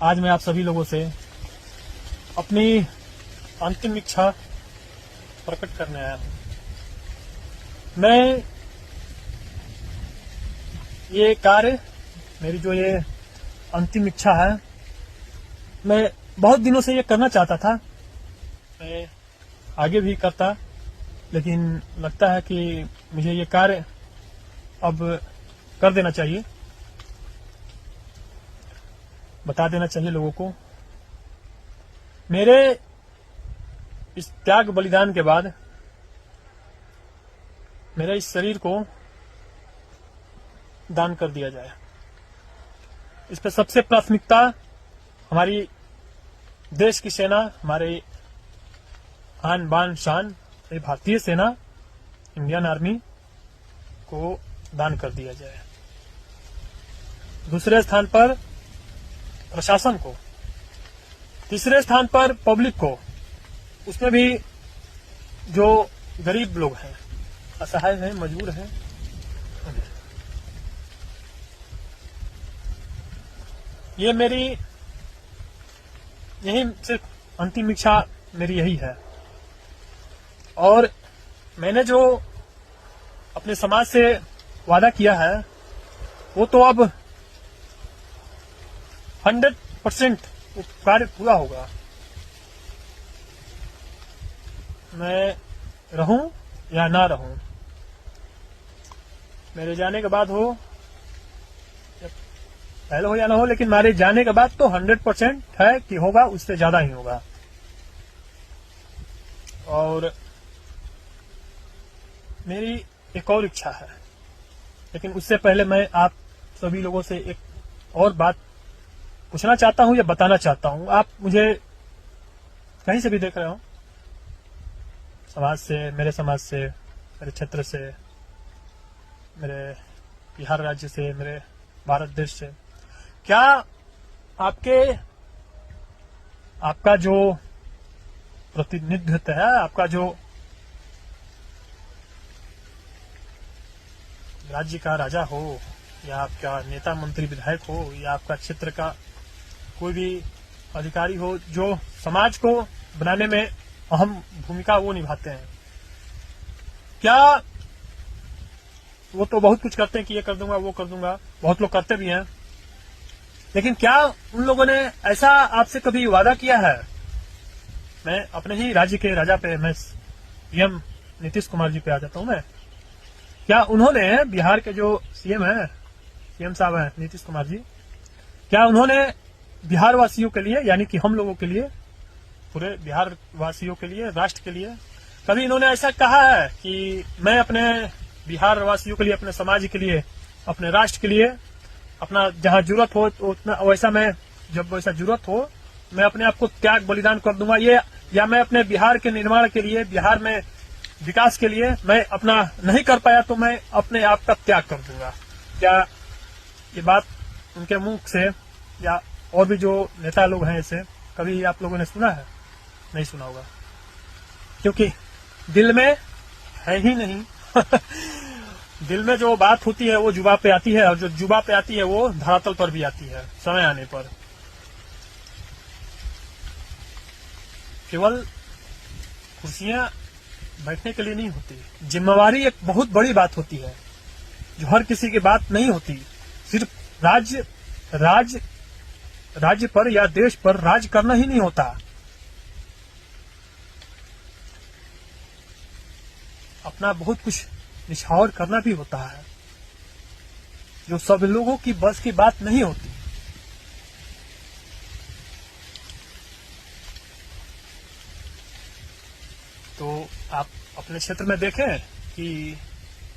आज मैं आप सभी लोगों से अपनी अंतिम इच्छा प्रकट करने आया हूं। मैं ये कार्य, मेरी जो ये अंतिम इच्छा है, मैं बहुत दिनों से ये करना चाहता था। मैं आगे भी करता, लेकिन लगता है कि मुझे ये कार्य अब कर देना चाहिए, बता देना चाहिए लोगों को। मेरे इस त्याग बलिदान के बाद मेरे इस शरीर को दान कर दिया जाए। इस पर सबसे प्राथमिकता हमारी देश की सेना, हमारे आन बान शान भारतीय सेना, इंडियन आर्मी को दान कर दिया जाए। दूसरे स्थान पर प्रशासन को, तीसरे स्थान पर पब्लिक को, उसमें भी जो गरीब लोग हैं, असहाय हैं, मजबूर हैं, ये मेरी यही सिर्फ अंतिम इच्छा मेरी यही है। और मैंने जो अपने समाज से वादा किया है वो तो अब 100% कार्य पूरा होगा। मैं रहूं या ना रहूं, मेरे जाने के बाद हो, पहले हो या ना हो, लेकिन मेरे जाने के बाद तो 100% है कि होगा, उससे ज्यादा ही होगा। और मेरी एक और इच्छा है, लेकिन उससे पहले मैं आप सभी लोगों से एक और बात पूछना चाहता हूं या बताना चाहता हूं। आप मुझे कहीं से भी देख रहे हो, समाज से, मेरे समाज से, मेरे क्षेत्र से, मेरे बिहार राज्य से, मेरे भारत देश से, क्या आपका जो प्रतिनिधित्व है, आपका जो राज्य का राजा हो, या आपका नेता मंत्री विधायक हो, या आपका क्षेत्र का कोई भी अधिकारी हो जो समाज को बनाने में अहम भूमिका वो निभाते हैं, क्या वो तो बहुत कुछ करते हैं कि ये कर दूंगा, वो कर दूंगा, बहुत लोग करते भी हैं, लेकिन क्या उन लोगों ने ऐसा आपसे कभी वादा किया है? मैं अपने ही राज्य के राजा पे, मैं सीएम नीतीश कुमार जी पे आ जाता हूं। मैं, क्या उन्होंने, बिहार के जो सीएम है, सीएम साहब हैं नीतीश कुमार जी, क्या उन्होंने बिहार वासियों के लिए, यानी कि हम लोगों के लिए, पूरे बिहार वासियों के लिए, राष्ट्र के लिए, कभी इन्होंने ऐसा कहा है कि मैं अपने बिहार वासियों के लिए, अपने समाज के लिए, अपने राष्ट्र के लिए, अपना जहां जरूरत हो तो उतना वैसा, मैं जब वैसा जरूरत हो मैं अपने आप को त्याग बलिदान कर दूंगा, ये, या मैं अपने बिहार के निर्माण के लिए, बिहार में विकास के लिए मैं अपना नहीं कर पाया तो मैं अपने आप का त्याग कर दूंगा? क्या ये बात उनके मुंह से या और भी जो नेता लोग हैं ऐसे कभी आप लोगों ने सुना है? नहीं सुना होगा, क्योंकि दिल में है ही नहीं। दिल में जो बात होती है वो जुबा पे आती है, और जो जुबा पे आती है वो धरातल पर भी आती है समय आने पर। केवल कुर्सियां बैठने के लिए नहीं होती, जिम्मेवारी एक बहुत बड़ी बात होती है जो हर किसी की बात नहीं होती। सिर्फ राज्य पर या देश पर राज करना ही नहीं होता, अपना बहुत कुछ निछावर करना भी होता है, जो सब लोगों की बस की बात नहीं होती। तो आप अपने क्षेत्र में देखें कि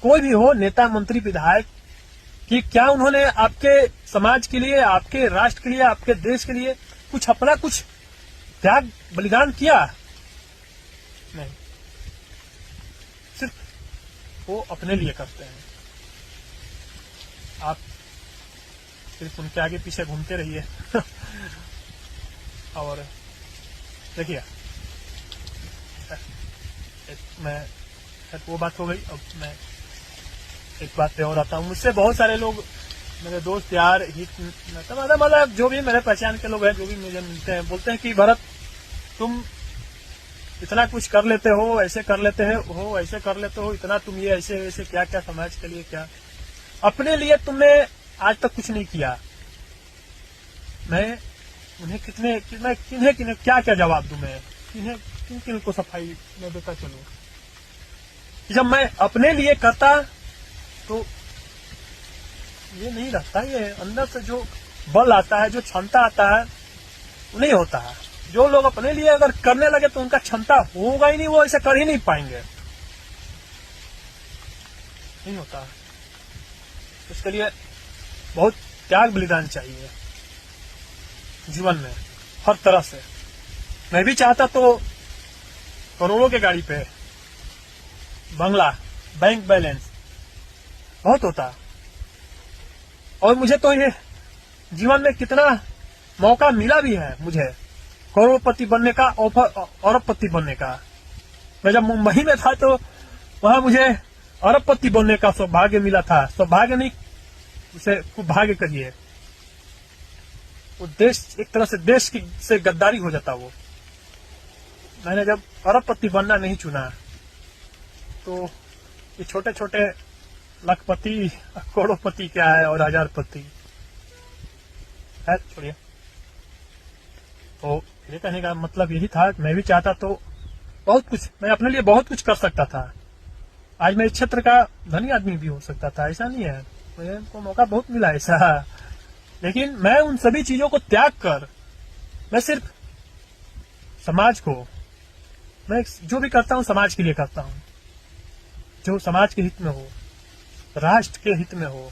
कोई भी हो, नेता मंत्री विधायक, कि क्या उन्होंने आपके समाज के लिए, आपके राष्ट्र के लिए, आपके देश के लिए कुछ अपना कुछ त्याग बलिदान किया? नहीं, सिर्फ वो अपने लिए करते हैं। आप सिर्फ उनके आगे पीछे घूमते रहिए। और देखिए, मैं, वो बात हो गई। अब मैं एक बात पे और आता हूँ। मुझसे बहुत सारे लोग मेरे दोस्त यार हित मतलब जो भी मेरे पहचान के लोग हैं, जो भी मुझे मिलते हैं, बोलते हैं कि भरत तुम इतना कुछ कर लेते हो, ऐसे कर लेते हो, ऐसे कर लेते हो, इतना तुम ये ऐसे वैसे क्या क्या समाज के लिए क्या, अपने लिए तुमने आज तक कुछ नहीं किया। मैं उन्हें किन्हें क्या क्या जवाब दूं, मैं किन किन को सफाई में देता चलूं। जब मैं अपने लिए करता तो ये नहीं रहता, ये अंदर से जो बल आता है, जो क्षमता आता है, वो नहीं होता है। जो लोग अपने लिए अगर करने लगे तो उनका क्षमता होगा ही नहीं, वो ऐसे कर ही नहीं पाएंगे, नहीं होता। इसके लिए बहुत त्याग बलिदान चाहिए जीवन में, हर तरह से। मैं भी चाहता तो करोड़ों के गाड़ी पे, बंगला, बैंक बैलेंस बहुत होता, और मुझे तो ये जीवन में कितना मौका मिला भी है, मुझे करोड़पति बनने का, अरबपति बनने का। मैं जब मुंबई में था तो वहां मुझे अरबपति बनने का सौभाग्य मिला था। सौभाग्य नहीं, उसे खूब भाग्य करिए। वो देश एक तरह से देश की से गद्दारी हो जाता। वो मैंने जब अरबपति बनना नहीं चुना तो ये छोटे छोटे लखपति, करोड़पति क्या है और हजारपति है, छोड़िए। तो ये कहने का मतलब यही था कि मैं भी चाहता तो बहुत कुछ, मैं अपने लिए बहुत कुछ कर सकता था। आज मैं इस क्षेत्र का धनी आदमी भी हो सकता था, ऐसा नहीं है, मुझे को मौका बहुत मिला ऐसा। लेकिन मैं उन सभी चीजों को त्याग कर, मैं सिर्फ समाज को, मैं जो भी करता हूं समाज के लिए करता हूं, जो समाज के हित में हो, राष्ट्र के हित में हो।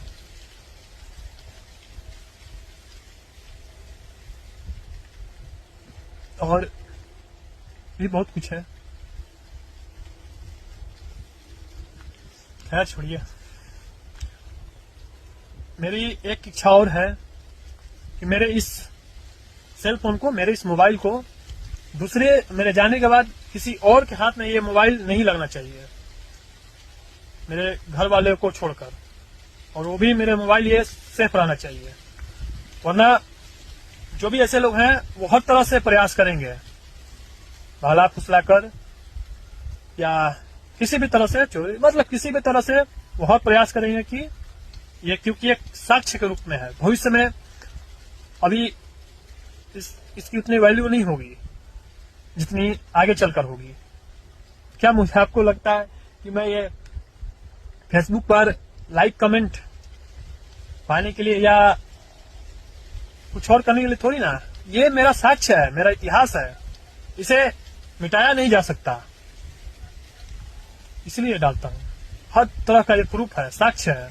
और भी बहुत कुछ है, खैर छोड़िए। मेरी एक इच्छा और है कि मेरे इस सेल फोन को, मेरे इस मोबाइल को दूसरे मेरे जाने के बाद किसी और के हाथ में ये मोबाइल नहीं लगना चाहिए, मेरे घर वाले को छोड़कर, और वो भी मेरे मोबाइल ये सेफ रहना चाहिए। वरना जो भी ऐसे लोग हैं वो हर तरह से प्रयास करेंगे, भाला फुसला कर या किसी भी तरह से चोरी, मतलब किसी भी तरह से वो हर प्रयास करेंगे कि ये, क्योंकि एक साक्ष्य के रूप में है। भविष्य में अभी इसकी उतनी वैल्यू नहीं होगी जितनी आगे चलकर होगी। क्या मुझे आपको लगता है कि मैं ये फेसबुक पर लाइक कमेंट पाने के लिए या कुछ और करने के लिए थोड़ी ना, ये मेरा साक्ष्य है, मेरा इतिहास है, इसे मिटाया नहीं जा सकता, इसलिए डालता हूं। हर तरह का ये प्रूफ है, साक्ष्य है,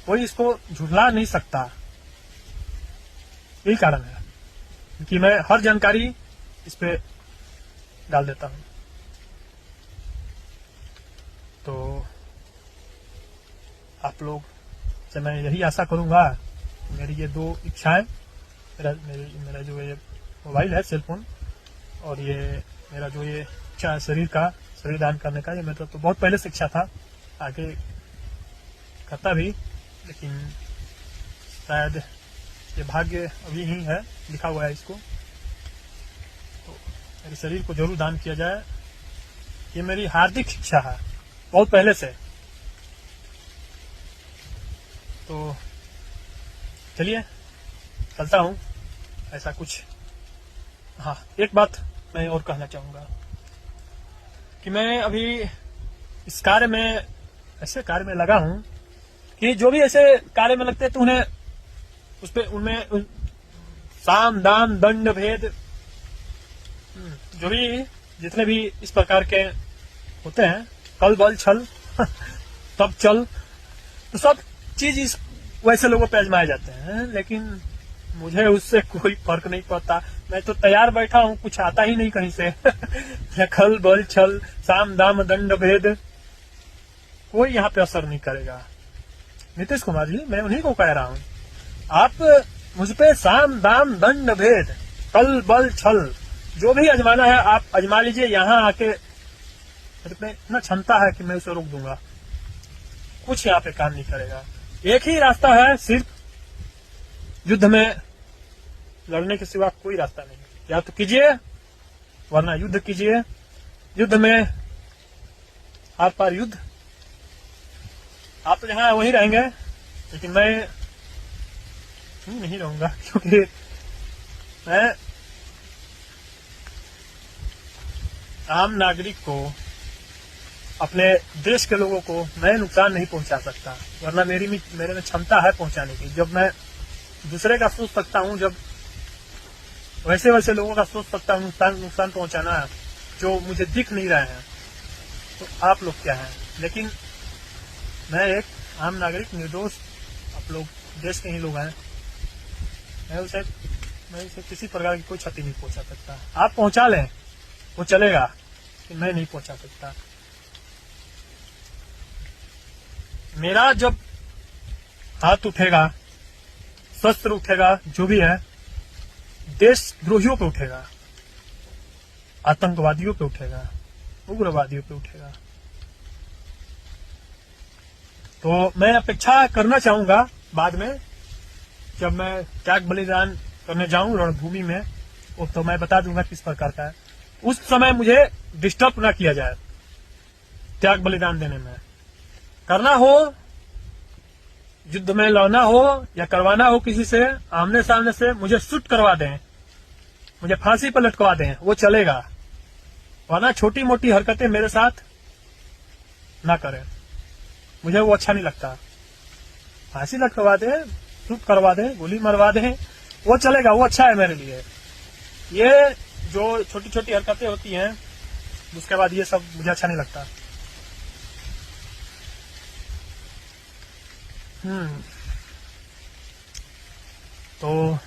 कोई इसको झुठला नहीं सकता। यही कारण है कि मैं हर जानकारी इस पे डाल देता हूं। तो आप लोग से मैं यही आशा करूंगा, मेरी ये दो इच्छाएं, मेरा जो ये मोबाइल है, सेल फोन, और ये मेरा जो ये इच्छा है शरीर दान करने का, ये मेरा तो बहुत पहले से इच्छा था, आगे करता भी, लेकिन शायद ये भाग्य अभी ही है, लिखा हुआ है इसको, तो मेरे शरीर को जरूर दान किया जाए, ये मेरी हार्दिक इच्छा है बहुत पहले से। तो चलिए चलता हूं, ऐसा कुछ। हाँ, एक बात मैं और कहना चाहूंगा कि मैं अभी इस कार्य में, ऐसे कार्य में लगा हूं कि जो भी ऐसे कार्य में लगते हैं तो उन्हें उनमें साम दाम दंड भेद, जो भी जितने भी इस प्रकार के होते हैं, कल बल छल तब चल, तो सब चीज इस वैसे लोगों पे आजमाए जाते हैं। लेकिन मुझे उससे कोई फर्क नहीं पड़ता, मैं तो तैयार बैठा हूं, कुछ आता ही नहीं कहीं से। खल बल छल साम दाम दंड भेद कोई यहाँ पे असर नहीं करेगा। नीतीश कुमार जी, मैं उन्हीं को कह रहा हूं, आप मुझ पे साम दाम दंड भेद कल बल छल जो भी आजमाना है आप आजमा लीजिए। यहाँ आके मेरे पे इतना क्षमता है कि मैं उसे रोक दूंगा, कुछ यहाँ पे काम नहीं करेगा। एक ही रास्ता है, सिर्फ युद्ध में लड़ने के सिवा कोई रास्ता नहीं। या तो कीजिए वरना युद्ध कीजिए। युद्ध में आर पार युद्ध। आप तो जहां वहीं रहेंगे, लेकिन मैं नहीं रहूंगा, क्योंकि मैं आम नागरिक को, अपने देश के लोगों को मैं नुकसान नहीं पहुंचा सकता, वरना मेरे में क्षमता है पहुंचाने की। जब मैं दूसरे का सोच सकता हूं, जब वैसे वैसे लोगों का सोच सकता हूं नुकसान पहुंचाना, जो मुझे दिख नहीं रहे हैं, तो आप लोग क्या हैं। लेकिन मैं एक आम नागरिक, निर्दोष, आप लोग देश के ही लोग हैं। मैं उसे किसी प्रकार की कोई क्षति नहीं पहुंचा सकता। आप पहुंचा लें, वो चलेगा, कि मैं नहीं पहुंचा सकता। मेरा जब हाथ उठेगा, शस्त्र उठेगा, जो भी है, देशद्रोहियों पे उठेगा, आतंकवादियों पे उठेगा, उग्रवादियों पे उठेगा। तो मैं अपेक्षा करना चाहूंगा बाद में, जब मैं त्याग बलिदान करने जाऊं रणभूमि में, वो तो मैं बता दूंगा किस प्रकार का है। उस समय मुझे डिस्टर्ब ना किया जाए त्याग बलिदान देने में। करना हो, युद्ध में लड़ना हो या करवाना हो किसी से आमने सामने से, मुझे शूट करवा दें, मुझे फांसी पर लटकवा दें, वो चलेगा। वरना छोटी मोटी हरकतें मेरे साथ ना करें, मुझे वो अच्छा नहीं लगता। फांसी लटकवा दें, शूट करवा दें, गोली मरवा दें, वो चलेगा, वो अच्छा है मेरे लिए। ये जो छोटी छोटी हरकतें होती हैं, उसके बाद ये सब मुझे अच्छा नहीं लगता। तो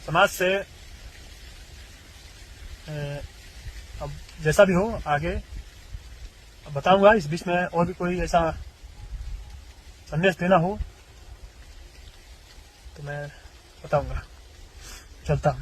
समाज से अब जैसा भी हो आगे बताऊंगा। इस बीच में और भी कोई ऐसा संदेश देना हो तो मैं बताऊंगा। चलता हूं।